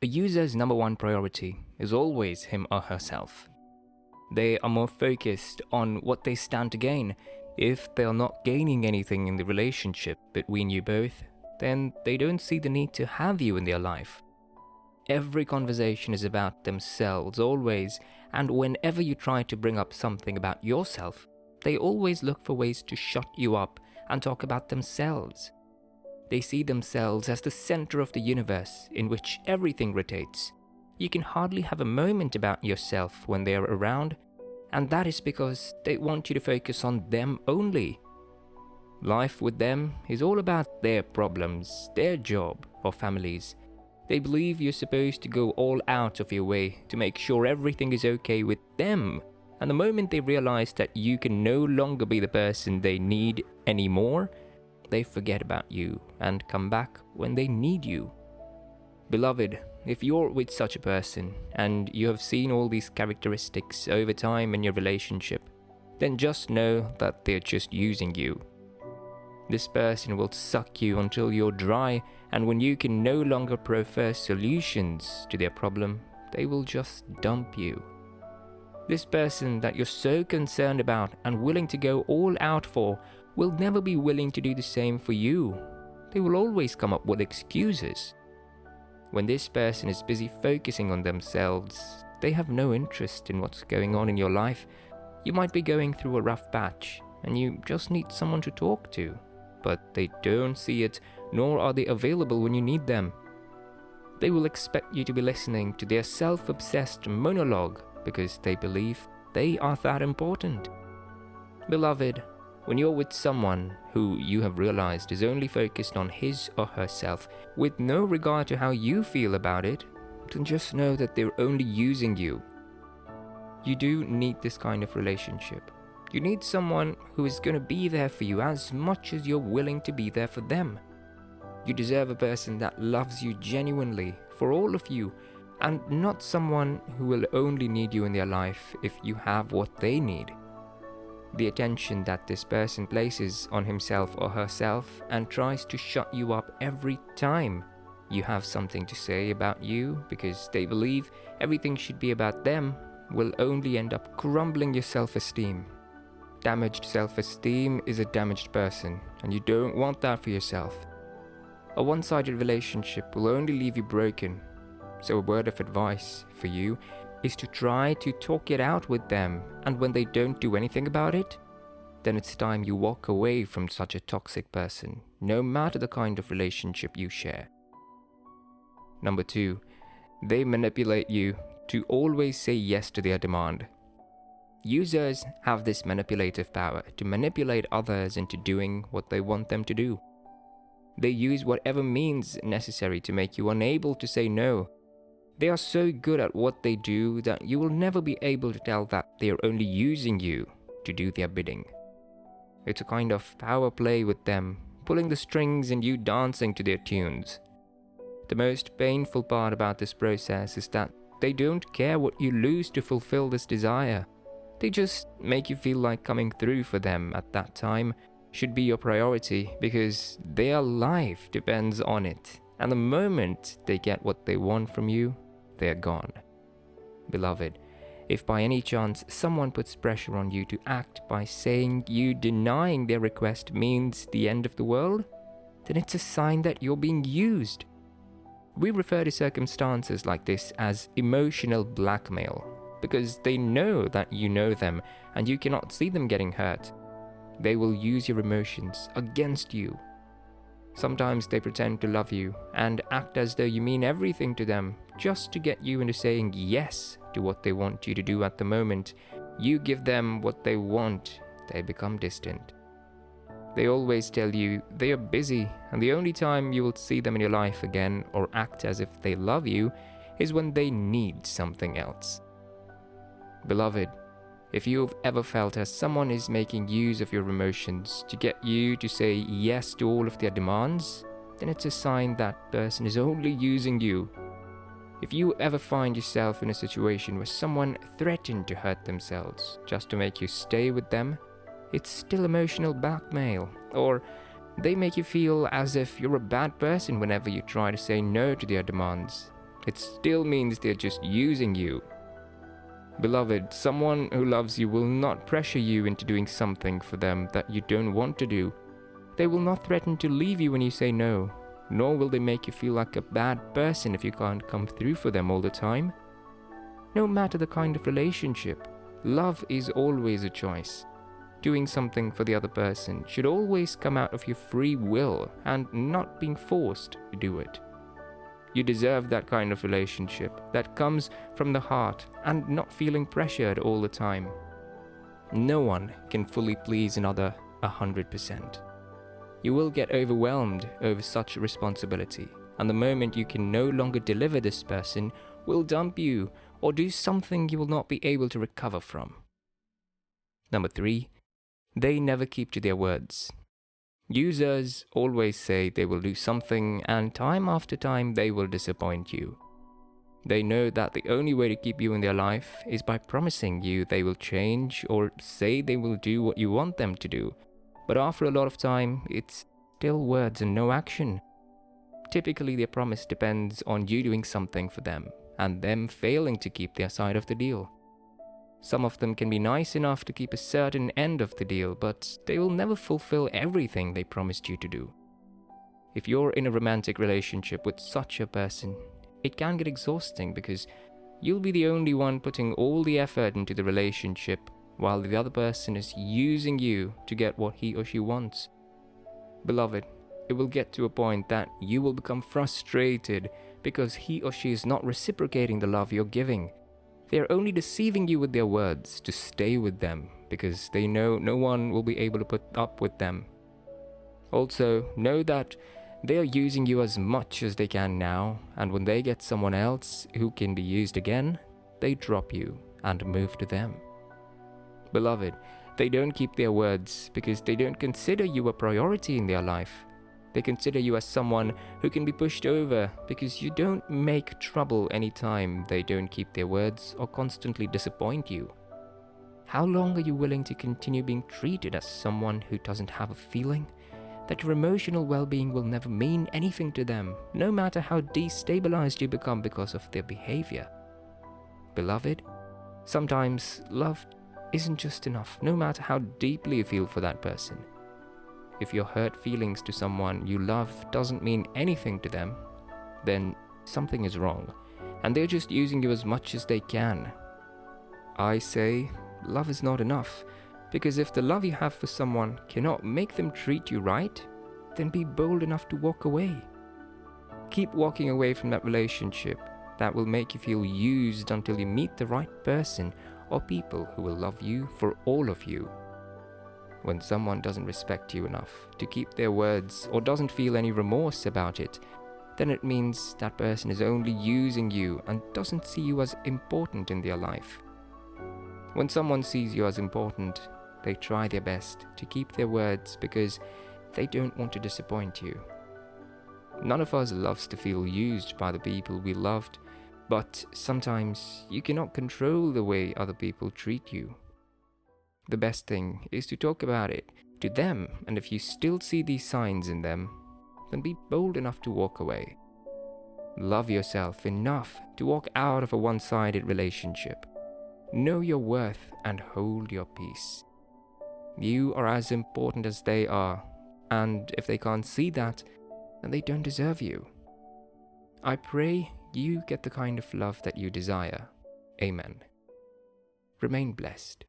A user's number one priority is always him or herself. They are more focused on what they stand to gain. If they are not gaining anything in the relationship between you both, then they don't see the need to have you in their life. Every conversation is about themselves, always, and whenever you try to bring up something about yourself, they always look for ways to shut you up and talk about themselves. They see themselves as the center of the universe in which everything rotates. You can hardly have a moment about yourself when they are around, and that is because they want you to focus on them only. Life with them is all about their problems, their job, or families. They believe you're supposed to go all out of your way to make sure everything is okay with them, and the moment they realize that you can no longer be the person they need anymore, they forget about you and come back when they need you. Beloved, if you're with such a person and you have seen all these characteristics over time in your relationship, then just know that they're just using you. This person will suck you until you're dry, and when you can no longer proffer solutions to their problem, they will just dump you. This person that you're so concerned about and willing to go all out for will never be willing to do the same for you. They will always come up with excuses. When this person is busy focusing on themselves, they have no interest in what's going on in your life. You might be going through a rough patch and you just need someone to talk to, but they don't see it, nor are they available when you need them. They will expect you to be listening to their self-obsessed monologue because they believe they are that important. Beloved, when you're with someone who you have realized is only focused on his or herself with no regard to how you feel about it, then just know that they're only using you. You do need this kind of relationship. You need someone who is going to be there for you as much as you're willing to be there for them. You deserve a person that loves you genuinely for all of you, and not someone who will only need you in their life if you have what they need. The attention that this person places on himself or herself and tries to shut you up every time you have something to say about you because they believe everything should be about them will only end up crumbling your self-esteem. Damaged self-esteem is a damaged person, and you don't want that for yourself. A one-sided relationship will only leave you broken. So a word of advice for you is to try to talk it out with them, and when they don't do anything about it, then it's time you walk away from such a toxic person, no matter the kind of relationship you share. Number 2, they manipulate you to always say yes to their demand. Users have this manipulative power to manipulate others into doing what they want them to do. They use whatever means necessary to make you unable to say no. They are so good at what they do that you will never be able to tell that they are only using you to do their bidding. It's a kind of power play with them, pulling the strings and you dancing to their tunes. The most painful part about this process is that they don't care what you lose to fulfill this desire. They just make you feel like coming through for them at that time should be your priority because their life depends on it, and the moment they get what they want from you, they're gone. Beloved, if by any chance someone puts pressure on you to act by saying you denying their request means the end of the world, then it's a sign that you're being used. We refer to circumstances like this as emotional blackmail because they know that you know them and you cannot see them getting hurt. They will use your emotions against you. Sometimes they pretend to love you and act as though you mean everything to them just to get you into saying yes to what they want you to do at the moment. You give them what they want, they become distant. They always tell you they are busy, and the only time you will see them in your life again or act as if they love you is when they need something else. Beloved, if you've ever felt as someone is making use of your emotions to get you to say yes to all of their demands, then it's a sign that person is only using you. If you ever find yourself in a situation where someone threatened to hurt themselves just to make you stay with them, it's still emotional blackmail, or they make you feel as if you're a bad person whenever you try to say no to their demands. It still means they're just using you. Beloved, someone who loves you will not pressure you into doing something for them that you don't want to do. They will not threaten to leave you when you say no, nor will they make you feel like a bad person if you can't come through for them all the time. No matter the kind of relationship, love is always a choice. Doing something for the other person should always come out of your free will and not being forced to do it. You deserve that kind of relationship that comes from the heart and not feeling pressured all the time. No one can fully please another 100%. You will get overwhelmed over such a responsibility, and the moment you can no longer deliver, this person will dump you or do something you will not be able to recover from. Number 3, they never keep to their words. Users always say they will do something, and time after time they will disappoint you. They know that the only way to keep you in their life is by promising you they will change or say they will do what you want them to do. But after a lot of time, it's still words and no action. Typically, their promise depends on you doing something for them and them failing to keep their side of the deal. Some of them can be nice enough to keep a certain end of the deal, but they will never fulfill everything they promised you to do. If you're in a romantic relationship with such a person, it can get exhausting because you'll be the only one putting all the effort into the relationship while the other person is using you to get what he or she wants. Beloved, it will get to a point that you will become frustrated because he or she is not reciprocating the love you're giving. They are only deceiving you with their words to stay with them because they know no one will be able to put up with them. Also, know that they are using you as much as they can now, and when they get someone else who can be used again, they drop you and move to them. Beloved, they don't keep their words because they don't consider you a priority in their life. They consider you as someone who can be pushed over because you don't make trouble anytime they don't keep their words or constantly disappoint you. How long are you willing to continue being treated as someone who doesn't have a feeling? That your emotional well-being will never mean anything to them, no matter how destabilized you become because of their behavior. Beloved, sometimes love isn't just enough, no matter how deeply you feel for that person. If your hurt feelings to someone you love doesn't mean anything to them, then something is wrong, and they're just using you as much as they can. I say, love is not enough, because if the love you have for someone cannot make them treat you right, then be bold enough to walk away. Keep walking away from that relationship that will make you feel used until you meet the right person or people who will love you for all of you. When someone doesn't respect you enough to keep their words or doesn't feel any remorse about it, then it means that person is only using you and doesn't see you as important in their life. When someone sees you as important, they try their best to keep their words because they don't want to disappoint you. None of us loves to feel used by the people we loved, but sometimes you cannot control the way other people treat you. The best thing is to talk about it to them, and if you still see these signs in them, then be bold enough to walk away. Love yourself enough to walk out of a one-sided relationship. Know your worth and hold your peace. You are as important as they are, and if they can't see that, then they don't deserve you. I pray you get the kind of love that you desire. Amen. Remain blessed.